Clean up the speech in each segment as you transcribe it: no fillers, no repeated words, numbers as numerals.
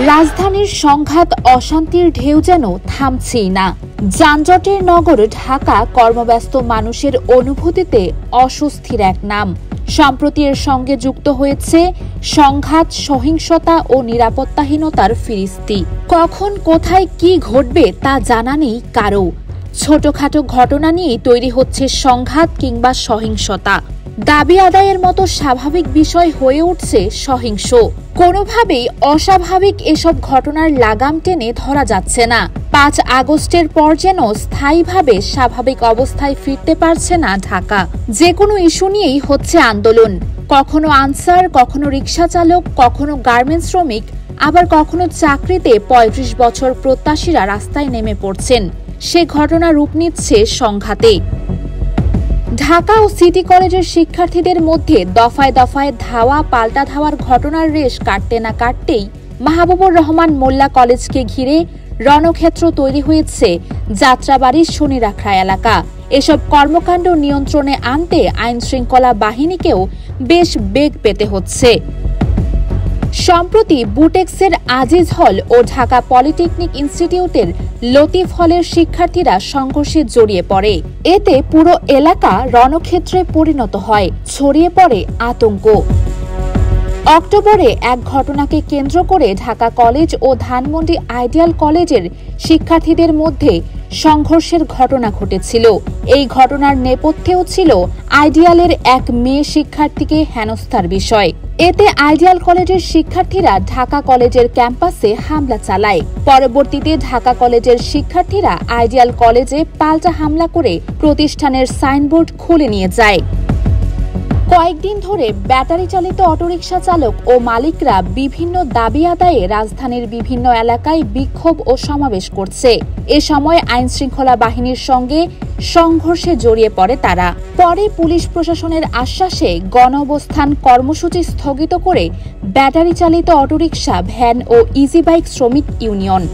রাজধানীর সংঘাত অশান্তির ঢেউ যেন থামছেই না। যানজটের নগর ঢাকা কর্মব্যস্ত মানুষের অনুভূতিতে অস্বস্তির এক নাম। সম্প্রতি এর সঙ্গে যুক্ত হয়েছে সংঘাত, সহিংসতা ও নিরাপত্তাহীনতার ফিরিস্তি। কখন কোথায় কি ঘটবে তা জানা নেই কারো। ছোটখাটো ঘটনা নিয়ে তৈরি হচ্ছে সংঘাত কিংবা সহিংসতা। দাবি আদায়ের মতো স্বাভাবিক বিষয় হয়ে উঠছে সহিংস। কোনোভাবেই অস্বাভাবিক এসব ঘটনার লাগাম টেনে ধরা যাচ্ছে না। ৫ আগস্টের পর যেন স্থায়ীভাবে স্বাভাবিক অবস্থায় ফিরতে পারছে না ঢাকা। যে কোনো ইস্যু নিয়েই হচ্ছে আন্দোলন। কখনো আনসার, কখনো রিকশা চালক, কখনো গার্মেন্টস শ্রমিক, আবার কখনো চাকরিতে ৩৫ বছর প্রত্যাশীরা রাস্তায় নেমে পড়ছেন। সে ঘটনা রূপ নিচ্ছে সংঘাতে। ঢাকা ও সিটি কলেজের শিক্ষার্থীদের মধ্যে দফায় দফায় ধাওয়া পাল্টা ধাওয়ার ঘটনার রেশ কাটতে না কাটতেই মাহবুবুর রহমান মোল্লা কলেজকে ঘিরে রণক্ষেত্র তৈরি হয়েছে যাত্রাবাড়ির শনিরাখড়া এলাকা। এসব কর্মকাণ্ড নিয়ন্ত্রণে আনতে আইনশৃঙ্খলা বাহিনীকেও বেশ বেগ পেতে হচ্ছে। সম্প্রতি বুটেক্সের আজিজ হল ও ঢাকা পলিটেকনিক ইনস্টিটিউটের লতিফ হলের শিক্ষার্থীরা সংঘর্ষে জড়িয়ে পড়ে। এতে পুরো এলাকা রণক্ষেত্রে পরিণত হয়, ছড়িয়ে পড়ে আতঙ্ক। অক্টোবরে এক ঘটনাকে কেন্দ্র করে ঢাকা কলেজ ও ধানমন্ডি আইডিয়াল কলেজের শিক্ষার্থীদের মধ্যে সংঘর্ষের ঘটনা ঘটেছিল। এই ঘটনার নেপথ্যেও ছিল আইডিয়ালের এক মেয়ে শিক্ষার্থীকে হেনস্থার বিষয়। এতে আইডিয়াল কলেজের শিক্ষার্থীরা ঢাকা কলেজের ক্যাম্পাসে হামলা চালায়। পরবর্তীতে ঢাকা কলেজের শিক্ষার্থীরা আইডিয়াল কলেজে পাল্টা হামলা করে প্রতিষ্ঠানের সাইনবোর্ড খুলে নিয়ে যায়। কয়েকদিন ধরে ব্যাটারি চালিত অটোরিকশা চালক ও মালিকরা বিভিন্ন দাবি আদায়ে রাজধানীর বিভিন্ন এলাকায় বিক্ষোভ ও সমাবেশ করছে। এ সময় আইনশৃঙ্খলা বাহিনীর সঙ্গে সংঘর্ষে জড়িয়ে পড়ে তারা। পরে পুলিশ প্রশাসনের আশ্বাসে গণঅবস্থান কর্মসূচি স্থগিত করে ব্যাটারি চালিত অটোরিকশা, ভ্যান ও ইজি বাইক শ্রমিক ইউনিয়ন।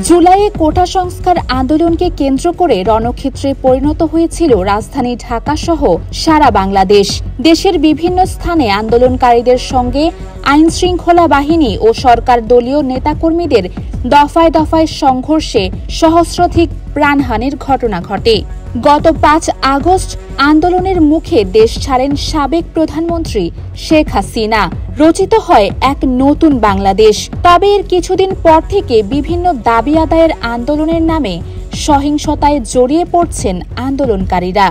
জুলাইয়ে কোটা সংস্কার আন্দোলনকে কেন্দ্র করে রণক্ষেত্রে পরিণত হয়েছিল রাজধানী ঢাকা সহ সারা বাংলাদেশ। দেশের বিভিন্ন স্থানে আন্দোলনকারীদের সঙ্গে আইনশৃঙ্খলা বাহিনী ও সরকার দলীয় নেতাকর্মীদের দফায় দফায় সংঘর্ষে সহস্রাধিক প্রাণহানির ঘটনা ঘটে। গত ৫ আগস্ট আন্দোলনের মুখে দেশ ছাড়েন সাবেক প্রধানমন্ত্রী শেখ হাসিনা। রচিত হয় এক নতুন বাংলাদেশ। তবে এর কিছুদিন পর থেকে বিভিন্ন দাবি আদায়ের আন্দোলনের নামে সহিংসতায় জড়িয়ে পড়ছেন আন্দোলনকারীরা।